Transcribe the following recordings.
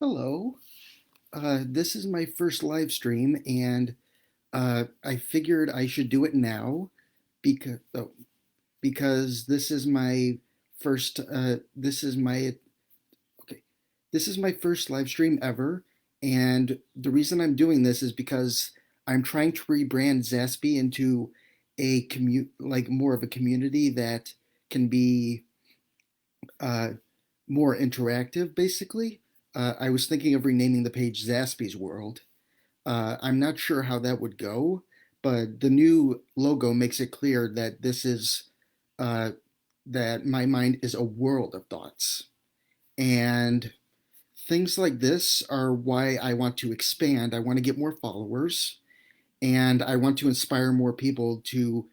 Hello. This is my first live stream, and I figured I should do it now because this is my first. This is my okay. This is my first live stream ever, and the reason I'm doing this is because I'm trying to rebrand Zaspie into like more of a community that can be uh, more interactive, basically. I was thinking of renaming the page Zaspie's World. I'm not sure how that would go, but the new logo makes it clear that uh, that my mind is a world of thoughts. And things like this are why I want to expand. I want to get more followers, and I want to inspire more people to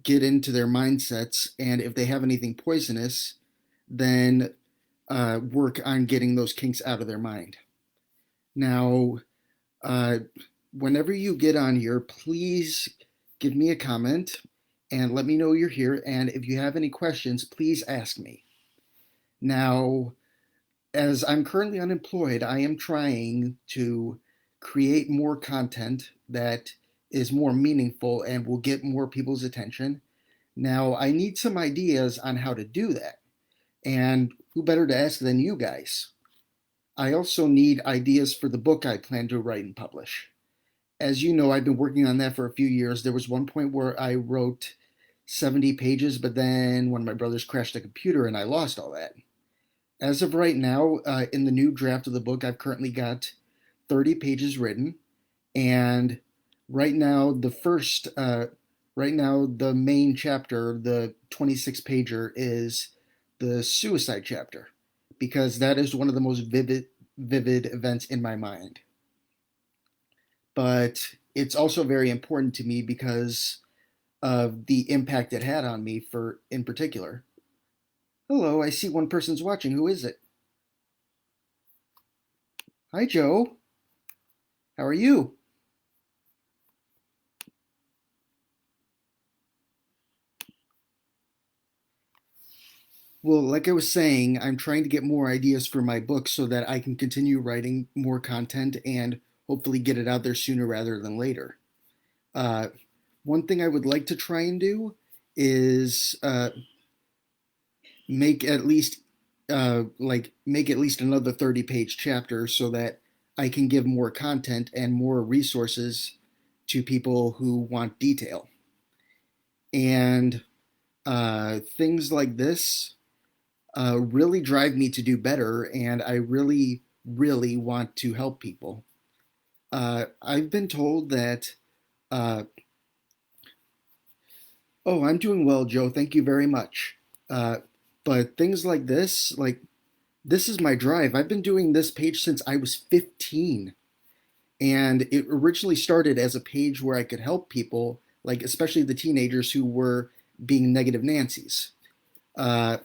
get into their mindsets. And if they have anything poisonous, then work on getting those kinks out of their mind. Now, uh, whenever you get on here, please give me a comment and let me know you're here. And if you have any questions, please ask me. Now, as I'm currently unemployed, I am trying to create more content that is more meaningful and will get more people's attention. Now, I need some ideas on how to do that. And who better to ask than you guys? I also need ideas for the book I plan to write and publish. As you know, I've been working on that for a few years. There was one point where I wrote 70 pages, but then one of my brothers crashed the computer and I lost all that. As of right now, in the new draft of the book, I've currently got 30 pages written. And right now, right now, the main chapter, the 26 pager, is the suicide chapter, because that is one of the most vivid events in my mind. But it's also very important to me because of the impact it had on me for in particular. Hello, I see one person's watching. Who is it? Hi, Joe. How are you? Well, like I was saying, I'm trying to get more ideas for my book so that I can continue writing more content and hopefully get it out there sooner rather than later. Uh, One thing I would like to try and do is make at least make at least another 30-page chapter so that I can give more content and more resources to people who want detail. And things like this really drive me to do better, and I really want to help people. I've been told that uh, oh, I'm doing well, Joe. Thank you very much. Uh, but things like this is my drive. I've been doing this page since I was 15. And it originally started as a page where I could help people, like especially the teenagers who were being negative Nancy's. Uh,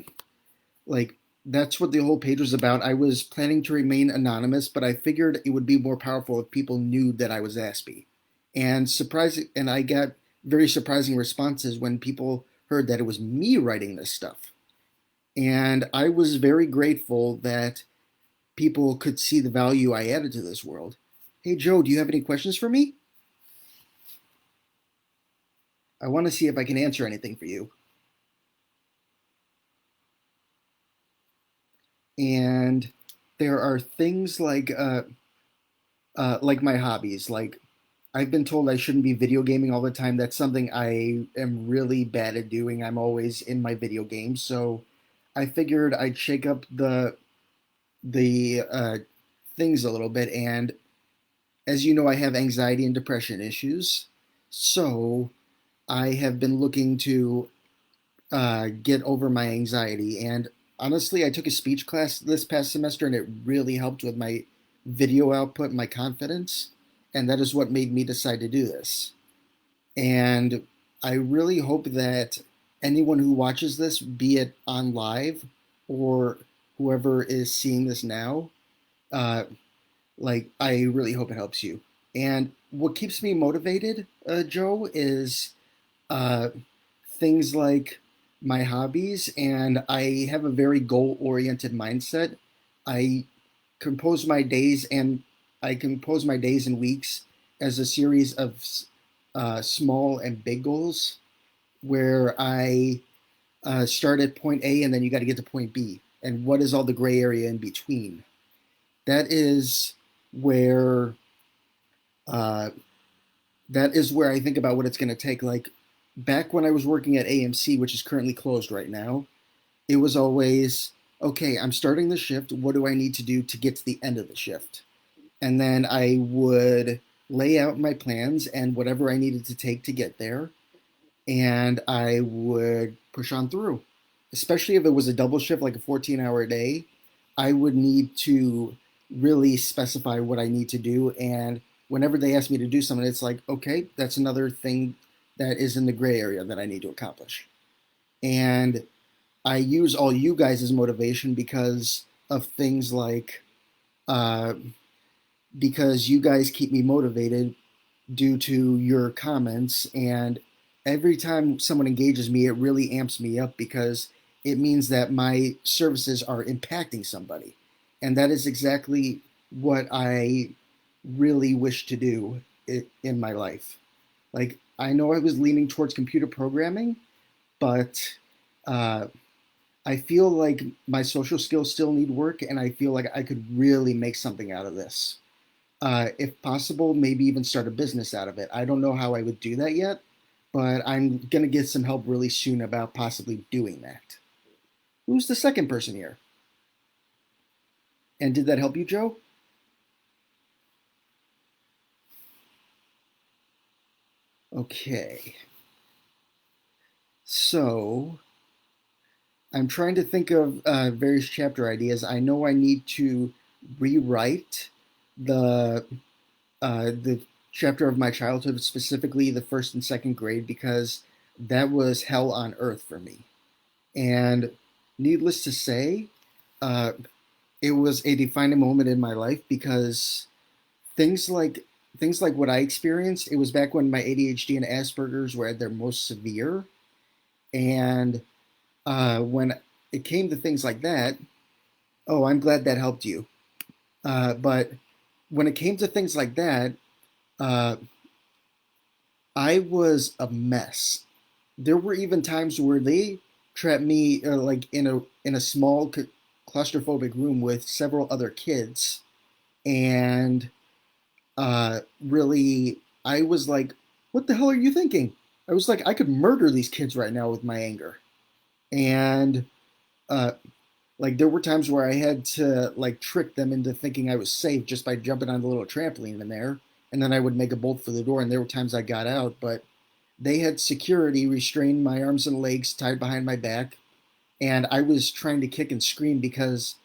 like that's what the whole page was about. I was planning to remain anonymous, but I figured it would be more powerful if people knew that I was Zaspie. And I got very surprising responses when people heard that it was me writing this stuff. And I was very grateful that people could see the value I added to this world. Hey Joe, do you have any questions for me? I want to see if I can answer anything for you. And there are things like my hobbies. Like I've been told I shouldn't be video gaming all the time. That's something I am really bad at doing. I'm always in my video games, so I figured I'd shake up the things a little bit. And as you know, I have anxiety and depression issues, so I have been looking to get over my anxiety. And honestly, I took a speech class this past semester, and it really helped with my video output and my confidence. And that is what made me decide to do this. And I really hope that anyone who watches this, be it on live or whoever is seeing this now, uh, I really hope it helps you. And what keeps me motivated, Joe, is uh, things like my hobbies, and I have a very goal oriented mindset. I compose my days and I compose my days and weeks as a series of small and big goals where I start at point A and then you got to get to point B. And what is all the gray area in between? That is where uh, that is where I think about what it's going to take. Like back when I was working at AMC, which is currently closed right now, it was always okay. I'm starting the shift. What do I need to do to get to the end of the shift? And then I would lay out my plans and whatever I needed to take to get there, and I would push on through. Especially if it was a double shift, like a 14-hour day, I would need to really specify what I need to do. And whenever they ask me to do something, it's like, okay, that's another thing that is in the gray area that I need to accomplish. And I use all you guys as motivation because of things like, uh, because you guys keep me motivated due to your comments. And every time someone engages me, it really amps me up because it means that my services are impacting somebody. And that is exactly what I really wish to do in my life. Like, I know I was leaning towards computer programming, but uh, I feel like my social skills still need work, and I feel like I could really make something out of this. If possible, maybe even start a business out of it. I don't know how I would do that yet, but I'm going to get some help really soon about possibly doing that. Who's the second person here? And did that help you, Joe? Okay. So I'm trying to think of various chapter ideas. I know I need to rewrite the the chapter of my childhood, specifically the first and second grade, because that was hell on earth for me. And needless to say, uh, it was a defining moment in my life because things like things like what I experienced, it was back when my ADHD and Asperger's were at their most severe. And when it came to things like that, oh, I'm glad that helped you. But when it came to things like that, uh, I was a mess. There were even times where they trapped me like in a small claustrophobic room with several other kids, and really, I was like, "What the hell are you thinking?" I was like, "I could murder these kids right now with my anger," and uh, like there were times where I had to like trick them into thinking I was safe just by jumping on the little trampoline in there, and then I would make a bolt for the door. And there were times I got out, but they had security restrain my arms and legs tied behind my back, and I was trying to kick and scream because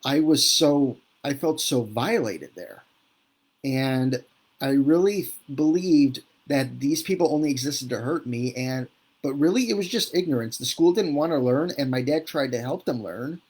I felt so violated there. And I really believed that these people only existed to hurt me, and but really it was just ignorance. The school didn't want to learn, and my dad tried to help them learn,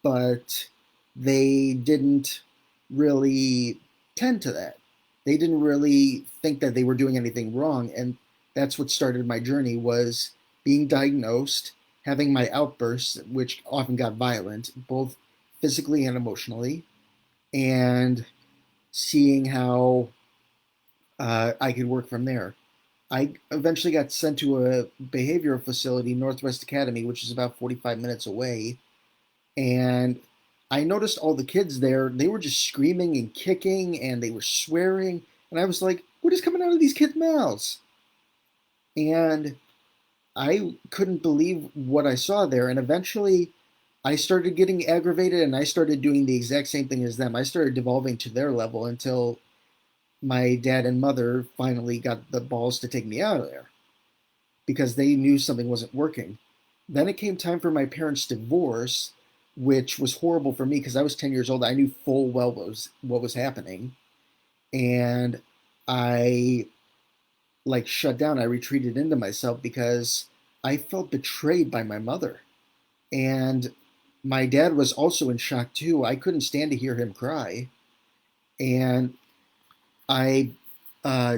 but they didn't really tend to that. They didn't really think that they were doing anything wrong, and that's what started my journey was being diagnosed, having my outbursts, which often got violent, both physically and emotionally, and seeing how I could work from there. I eventually got sent to a behavioral facility, Northwest Academy, which is about 45 minutes away, and I noticed all the kids there, they were just screaming and kicking and they were swearing. And I was like, what is coming out of these kids' mouths? And I couldn't believe what I saw there. And eventually I started getting aggravated and I started doing the exact same thing as them. I started devolving to their level until my dad and mother finally got the balls to take me out of there because they knew something wasn't working. Then it came time for my parents' divorce, which was horrible for me because I was 10 years old. I knew full well what was happening. And I like shut down. I retreated into myself because I felt betrayed by my mother. And my dad was also in shock too. I couldn't stand to hear him cry. And I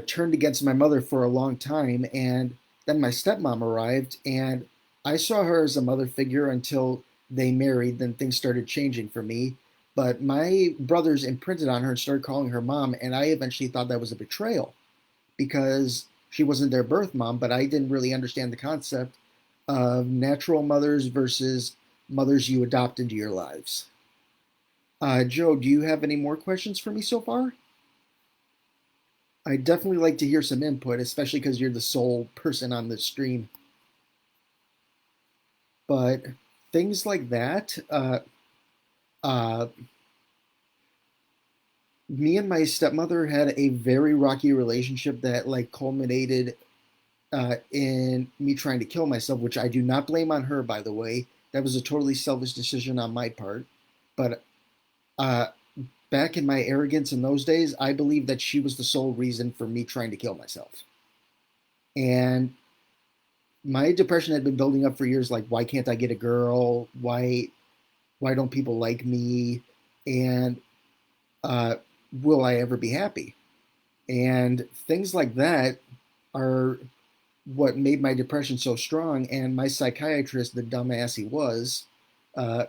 turned against my mother for a long time, and then my stepmom arrived, and I saw her as a mother figure until they married. Then things started changing for me. But my brothers imprinted on her and started calling her mom, and I eventually thought that was a betrayal because she wasn't their birth mom, but I didn't really understand the concept of natural mothers versus mothers you adopt into your lives. Joe, do you have any more questions for me so far? I'd definitely like to hear some input, especially because you're the sole person on the stream. But things like that, uh, me and my stepmother had a very rocky relationship that like culminated in me trying to kill myself, which I do not blame on her, by the way. That was a totally selfish decision on my part. But uh, back in my arrogance in those days, I believed that she was the sole reason for me trying to kill myself. And my depression had been building up for years. Like, why can't I get a girl? Why don't people like me? And uh, will I ever be happy? And things like that are what made my depression so strong. And my psychiatrist, the dumbass he was, uh,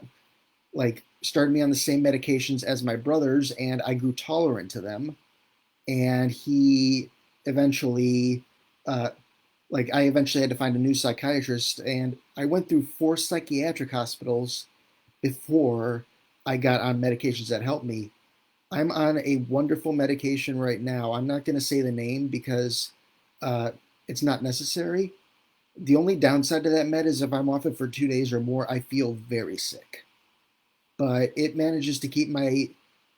like started me on the same medications as my brothers, and I grew tolerant to them. And he eventually, uh, I eventually had to find a new psychiatrist, and I went through 4 psychiatric hospitals before I got on medications that helped me. I'm on a wonderful medication right now. I'm not going to say the name because uh, it's not necessary. The only downside to that med is if I'm off it for 2 days or more, I feel very sick. But it manages to keep my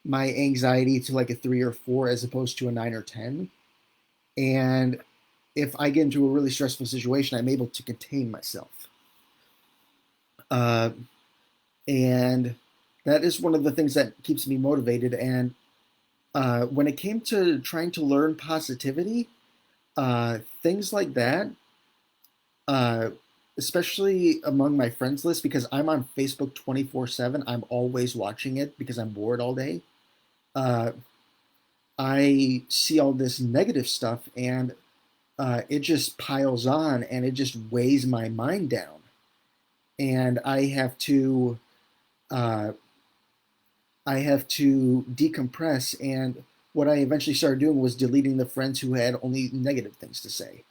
anxiety to like a 3 or 4 as opposed to a 9 or 10. And if I get into a really stressful situation, I'm able to contain myself. Uh, and that is one of the things that keeps me motivated. And when it came to trying to learn positivity, things like that, uh, especially among my friends list, because I'm on Facebook 24/7. I'm always watching it because I'm bored all day. Uh, I see all this negative stuff and it just piles on and it just weighs my mind down. And uh, I have to decompress. And what I eventually started doing was deleting the friends who had only negative things to say.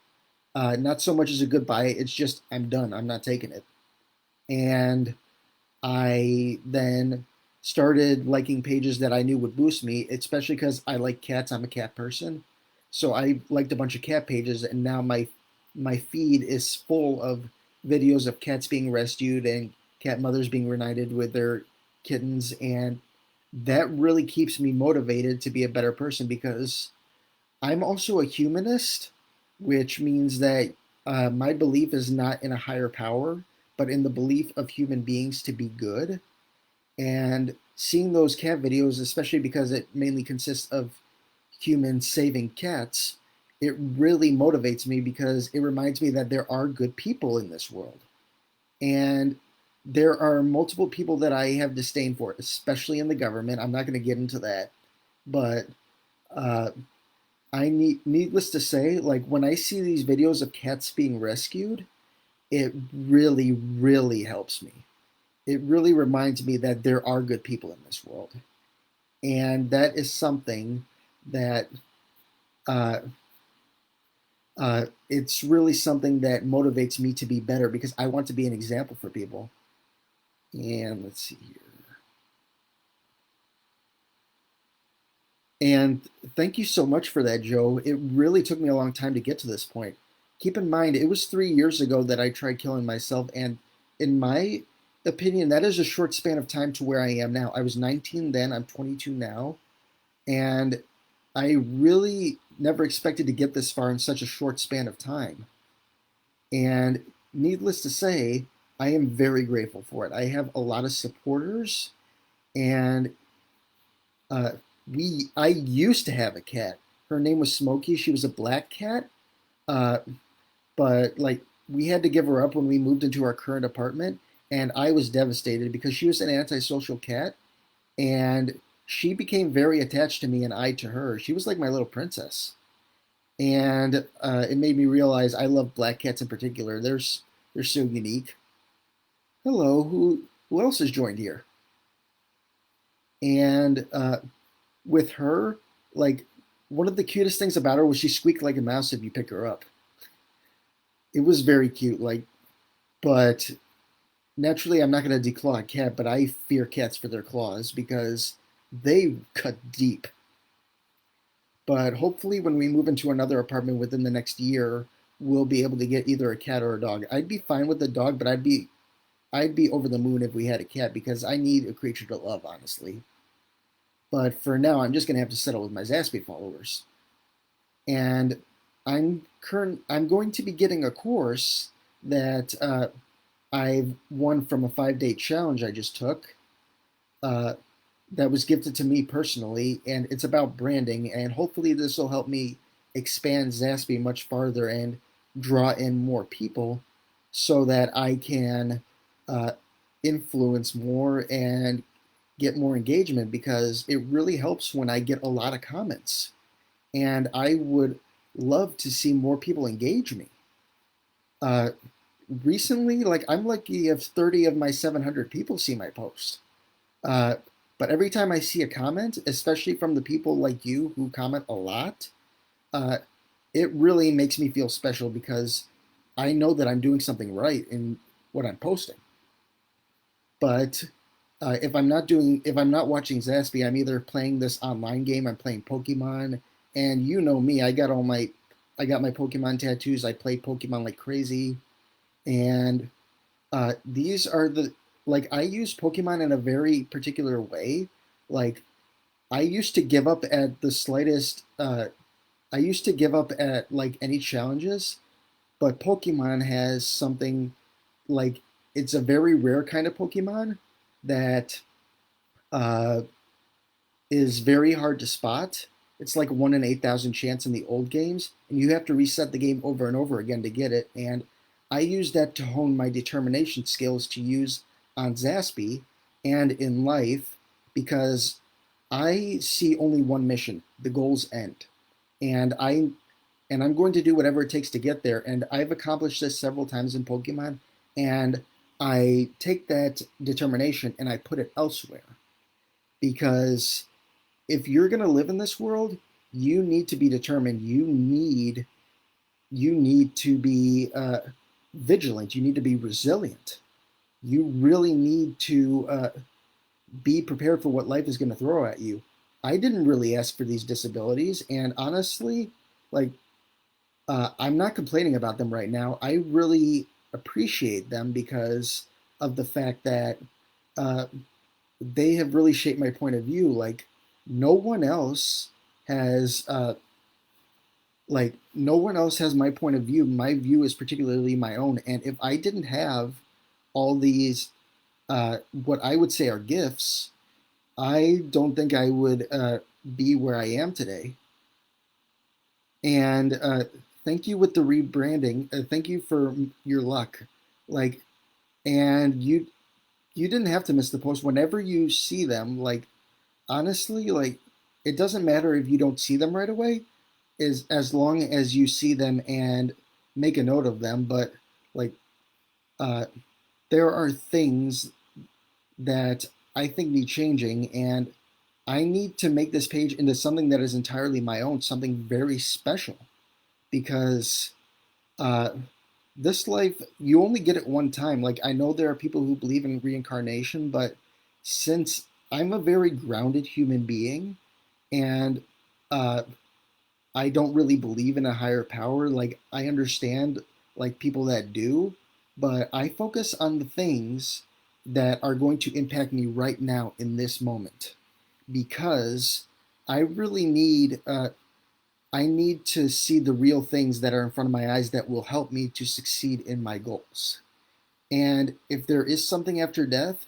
Not so much as a goodbye. It's just I'm done. I'm not taking it. And I then started liking pages that I knew would boost me, especially because I like cats. I'm a cat person. So I liked a bunch of cat pages, and now my feed is full of videos of cats being rescued and cat mothers being reunited with their kittens, and that really keeps me motivated to be a better person because I'm also a humanist, which means that my belief is not in a higher power, but in the belief of human beings to be good. And seeing those cat videos, especially because it mainly consists of humans saving cats, it really motivates me because it reminds me that there are good people in this world. And there are multiple people that I have disdain for, especially in the government. I'm not going to get into that, but uh, needless to say, like when I see these videos of cats being rescued, it really, really helps me. It really reminds me that there are good people in this world. And that is something that uh, it's really something that motivates me to be better because I want to be an example for people. And let's see here. And thank you so much for that, Joe. It really took me a long time to get to this point. Keep in mind, it was 3 years ago that I tried killing myself. And in my opinion, that is a short span of time to where I am now. I was 19 then, I'm 22 now. And I really never expected to get this far in such a short span of time. And needless to say, I am very grateful for it. I have a lot of supporters, and uh, I used to have a cat. Her name was Smokey. She was a black cat, uh, but like we had to give her up when we moved into our current apartment, and I was devastated because she was an antisocial cat, and she became very attached to me, and I to her. She was like my little princess, and it made me realize I love black cats in particular. They're so unique. Hello, who else has joined here? And with her, like one of the cutest things about her was she squeaked like a mouse if you pick her up. It was very cute. But naturally, I'm not going to declaw a cat, but I fear cats for their claws because they cut deep. But hopefully, when we move into another apartment within the next year, we'll be able to get either a cat or a dog. I'd be fine with the dog, but I'd be over the moon if we had a cat because I need a creature to love, honestly. But for now, I'm just gonna have to settle with my Zaspie followers. And I'm going to be getting a course that I've won from a 5-day challenge I just took. Uh, that was gifted to me personally, and it's about branding. And hopefully, this will help me expand Zaspie much farther and draw in more people, so that I can uh, influence more and get more engagement. Because it really helps when I get a lot of comments, and I would love to see more people engage me. Uh, Recently, like I'm lucky if 30 of my 700 people see my post. Uh, but every time I see a comment, especially from the people like you who comment a lot, uh, it really makes me feel special because I know that I'm doing something right in what I'm posting. But if I'm not watching Zaspie, I'm either playing this online game, I'm playing Pokemon, and you know me, I got my Pokemon tattoos. I play Pokemon like crazy, and these are the like I use Pokemon in a very particular way. Like I used to give up at the slightest. I used to give up at like any challenges, but Pokemon has something like it's a very rare kind of Pokemon that uh, is very hard to spot. It's like 1 in 8,000 chance in the old games, and you have to reset the game over and over again to get it. And I use that to hone my determination skills to use on Zaspie and in life because I see only one mission, the goal's end. And I'm going to do whatever it takes to get there. And I've accomplished this several times in Pokemon, and I take that determination and I put it elsewhere because if you're going to live in this world, you need to be determined. You need to be vigilant. You need to be resilient. You really need to be prepared for what life is going to throw at you. I didn't really ask for these disabilities, and honestly, like I'm not complaining about them right now. I really appreciate them because of the fact that uh, they have really shaped my point of view. Like no one else has no one else has my point of view. My view is particularly my own. And if I didn't have all these what I would say are gifts, I don't think I would be where I am today. And thank you with the rebranding. Thank you for your luck. Like, and you didn't have to miss the post. Whenever you see them, like honestly, like it doesn't matter if you don't see them right away, is as long as you see them and make a note of them. But like, uh, there are things that I think need changing, and I need to make this page into something that is entirely my own, something very special, because uh, this life you only get it one time. Like I know there are people who believe in reincarnation, but since I'm a very grounded human being and uh, I don't really believe in a higher power, like I understand like people that do, but I focus on the things that are going to impact me right now in this moment because I really I need to see the real things that are in front of my eyes that will help me to succeed in my goals. And if there is something after death,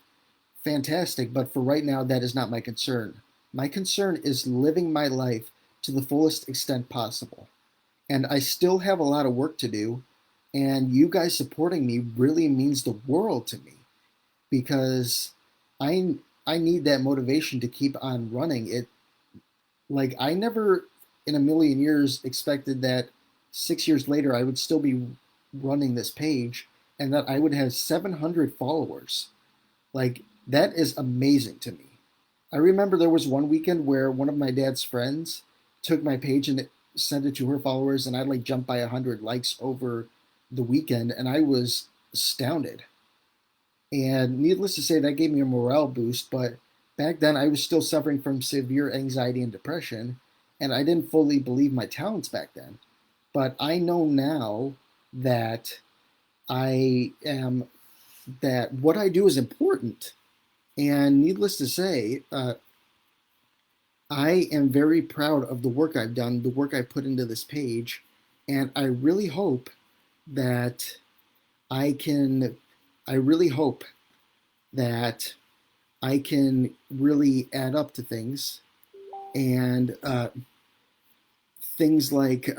fantastic. But for right now, that is not my concern. My concern is living my life to the fullest extent possible. And I still have a lot of work to do. And you guys supporting me really means the world to me because I I need that motivation to keep on running. I never in a million years expected that 6 years later I would still be running this page and that I would have 700 followers. Like that is amazing to me. I remember there was one weekend where one of my dad's friends took my page and sent it to her followers, and I like jumped by 100 likes over the weekend, and I was astounded. And needless to say, that gave me a morale boost. But back then, I was still suffering from severe anxiety and depression, and I didn't fully believe my talents back then. But I know now that I am that what I do is important. And needless to say, I am very proud of the work I've done, the work I put into this page, and I really hope that I can. I really hope that I can really add up to things and things like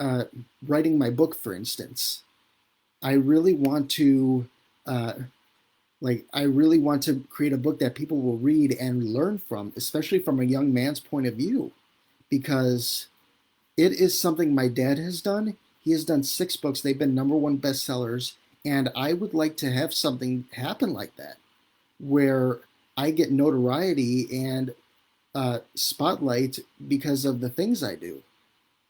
writing my book, for instance. I really want to uh, I really want to create a book that people will read and learn from, especially from a young man's point of view, because it is something my dad has done. He has done 6 books. They've been #1 bestsellers, and I would like to have something happen like that, where I get notoriety and spotlight because of the things I do.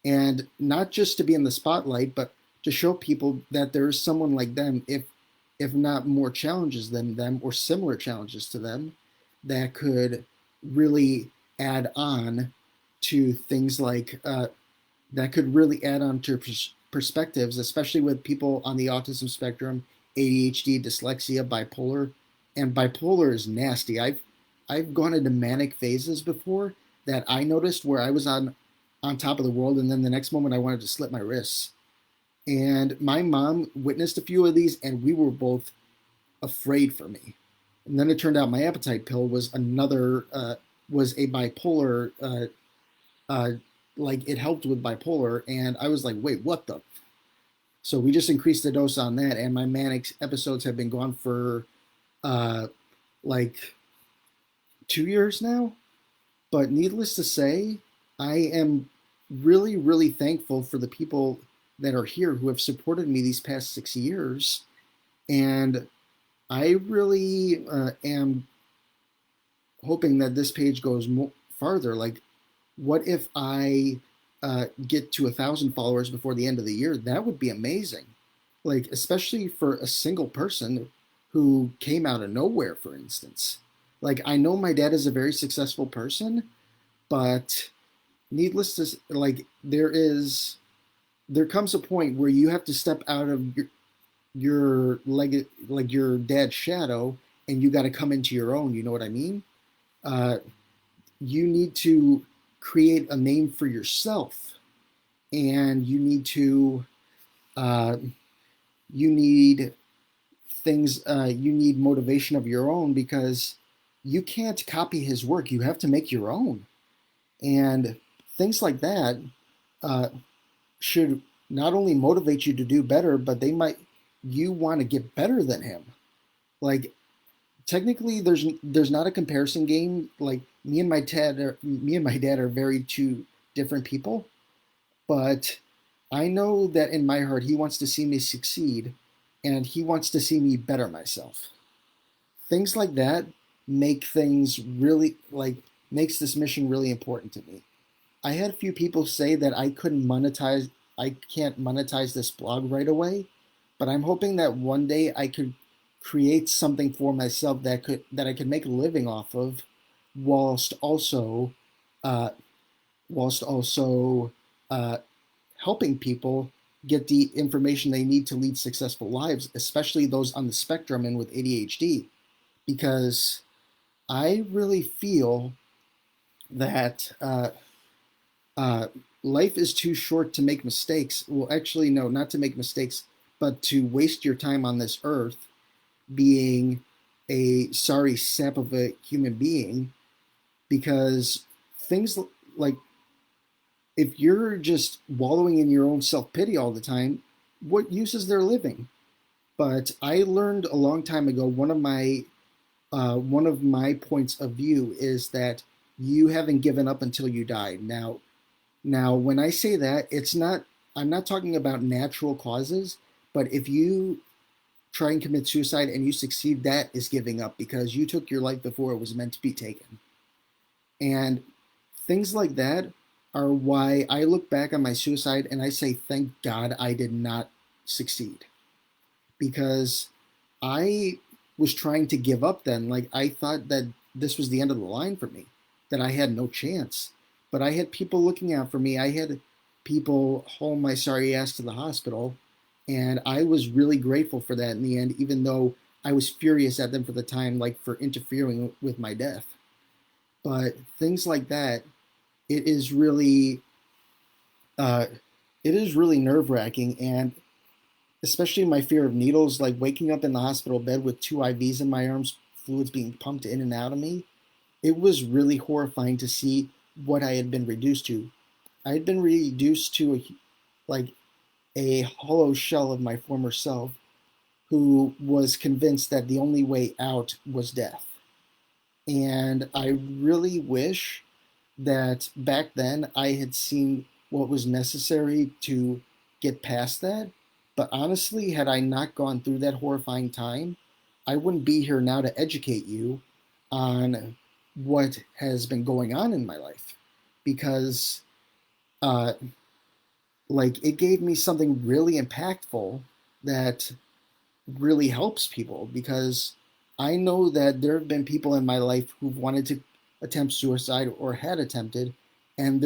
And not just to be in the spotlight, but to show people that there is someone like them, if not more challenges than them or similar challenges to them, that could really add on to things like that could really add on to perspectives, especially with people on the autism spectrum, ADHD, dyslexia, bipolar, and bipolar is nasty. I've gone into manic phases before that I noticed where I was on top of the world, and then the next moment I wanted to slit my wrists. And my mom witnessed a few of these, and we were both afraid for me. And then it turned out my appetite pill was was a bipolar uh, like it helped with bipolar, and I was like, wait, what the? So we just increased the dose on that, and my manic episodes have been gone for uh, like 2 years now. But needless to say, I am really, really thankful for the people that are here who have supported me these past 6 years, and I really am hoping that this page goes farther. Like, what if I get to 1,000 followers before the end of the year? That would be amazing. Like, especially for a single person who came out of nowhere, for instance. Like, I know my dad is a very successful person, but needless to like, there comes a point where you have to step out of your like your dad's shadow, and you got to come into your own. You know what I mean? Uh, you need to create a name for yourself, and uh, you need you need motivation of your own, because you can't copy his work. You have to make your own, and things like that uh, should not only motivate you to do better, but they might you want to get better than him. Like, technically, there's not a comparison game. Like, me and my dad are very two different people, but I know that in my heart he wants to see me succeed, and he wants to see me better myself. Things like that make things really like makes this mission really important to me. I had a few people say that I can't monetize this blog right away, but I'm hoping that one day I could create something for myself that I could make a living off of, whilst also uh, whilst also uh, helping people get the information they need to lead successful lives, especially those on the spectrum and with ADHD, because I really feel that uh, life is too short to make mistakes. Well, actually, no, not to make mistakes, but to waste your time on this earth being a sorry sap of a human being, because things like, if you're just wallowing in your own self pity all the time, what use is there living? But I learned a long time ago, one of my points of view is that you haven't given up until you die. Now, when I say that, I'm not talking about natural causes, but if you try and commit suicide and you succeed, that is giving up, because you took your life before it was meant to be taken. And things like that are why I look back on my suicide and I say, thank God I did not succeed. Because I was trying to give up then. Like, I thought that this was the end of the line for me, that I had no chance. But I had people looking out for me. I had people haul my sorry ass to the hospital. And I was really grateful for that in the end, even though I was furious at them for the time, like for interfering with my death. But things like that, it is really, uh, it is really nerve wracking. And especially my fear of needles, like waking up in the hospital bed with two IVs in my arms, fluids being pumped in and out of me. It was really horrifying to see what I had been reduced to. I had been reduced to like a hollow shell of my former self who was convinced that the only way out was death. And I really wish that back then I had seen what was necessary to get past that. But honestly, had I not gone through that horrifying time, I wouldn't be here now to educate you on what has been going on in my life. Because, uh, like, it gave me something really impactful that really helps people. Because I know that there have been people in my life who've wanted to attempt suicide or had attempted, and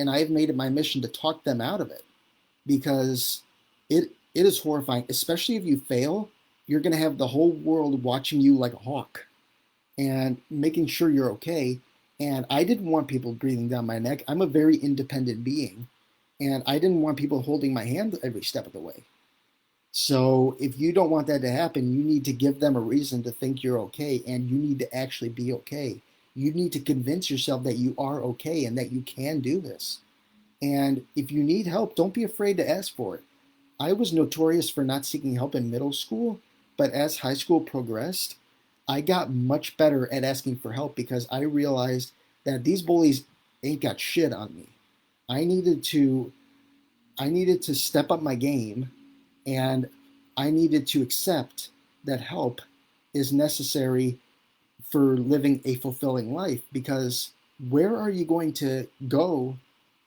I've made it my mission to talk them out of it because it is horrifying, especially if you fail. You're going to have the whole world watching you like a hawk and making sure you're okay. And I didn't want people breathing down my neck. I'm a very independent being, and I didn't want people holding my hand every step of the way. So if you don't want that to happen, you need to give them a reason to think you're okay, and you need to actually be okay. You need to convince yourself that you are okay and that you can do this. And if you need help, don't be afraid to ask for it. I was notorious for not seeking help in middle school, but as high school progressed, I got much better at asking for help because I realized that these bullies ain't got shit on me. I needed to I needed to step up my game, and I needed to accept that help is necessary for living a fulfilling life. Because where are you going to go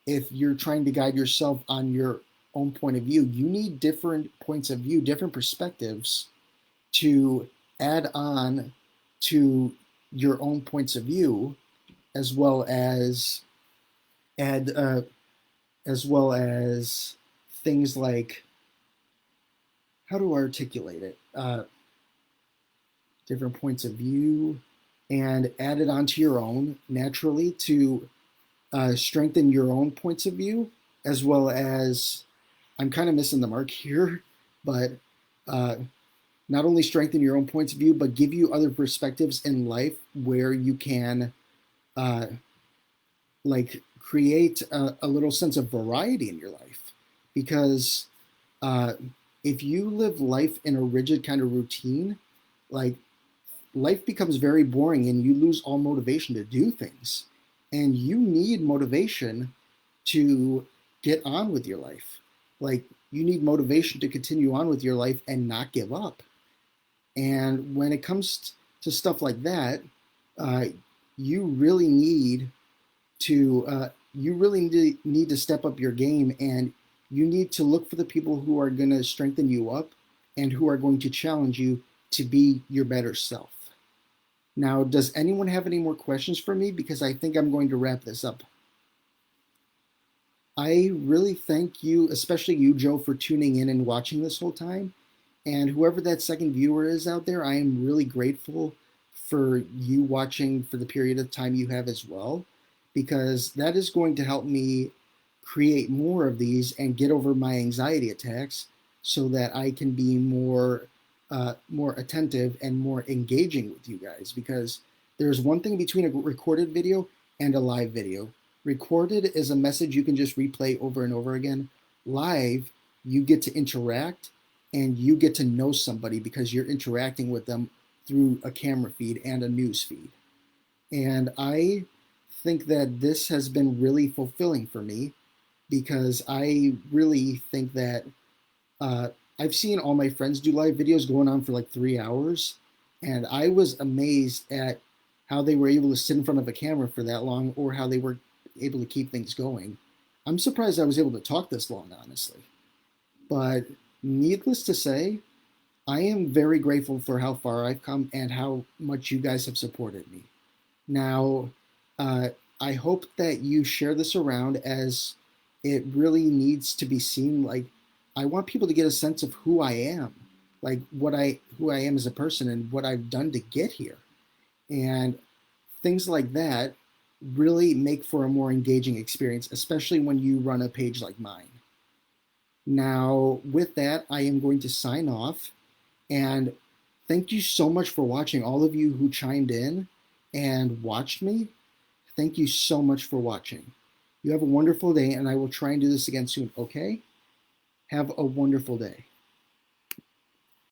if you're trying to guide yourself on your own point of view? You need different points of view, different perspectives to add on to your own points of view, as well as add as well as things like how to articulate it, different points of view, and add it onto your own naturally to strengthen your own points of view, as well as I'm kind of missing the mark here, but uh, not only strengthen your own points of view, but give you other perspectives in life where you can uh, like create a little sense of variety in your life. Because uh, if you live life in a rigid kind of routine, like life becomes very boring and you lose all motivation to do things. And you need motivation to get on with your life. Like you need motivation to continue on with your life and not give up. And when it comes to stuff like that, uh, you really need you really need to step up your game, and you need to look for the people who are going to strengthen you up and who are going to challenge you to be your better self. Now, does anyone have any more questions for me? Because I think I'm going to wrap this up. I really thank you, especially you, Joe, for tuning in and watching this whole time. And whoever that second viewer is out there, I am really grateful for you watching for the period of time you have as well, because that is going to help me create more of these and get over my anxiety attacks so that I can be more attentive and more engaging with you guys. Because there's one thing between a recorded video and a live video. Recorded is a message you can just replay over and over again. Live, you get to interact and you get to know somebody because you're interacting with them through a camera feed and a news feed. And I think that this has been really fulfilling for me because I really think that uh, I've seen all my friends do live videos going on for like 3 hours, and I was amazed at how they were able to sit in front of a camera for that long or how they were able to keep things going. I'm surprised I was able to talk this long, honestly. But needless to say, I am very grateful for how far I've come and how much you guys have supported me. Now, uh, I hope that you share this around as it really needs to be seen. Like, I want people to get a sense of who I am, like who I am as a person and what I've done to get here. And things like that really make for a more engaging experience, especially when you run a page like mine. Now, with that, I am going to sign off and thank you so much for watching. All of you who chimed in and watched me, thank you so much for watching. You have a wonderful day, and I will try and do this again soon, okay? Have a wonderful day.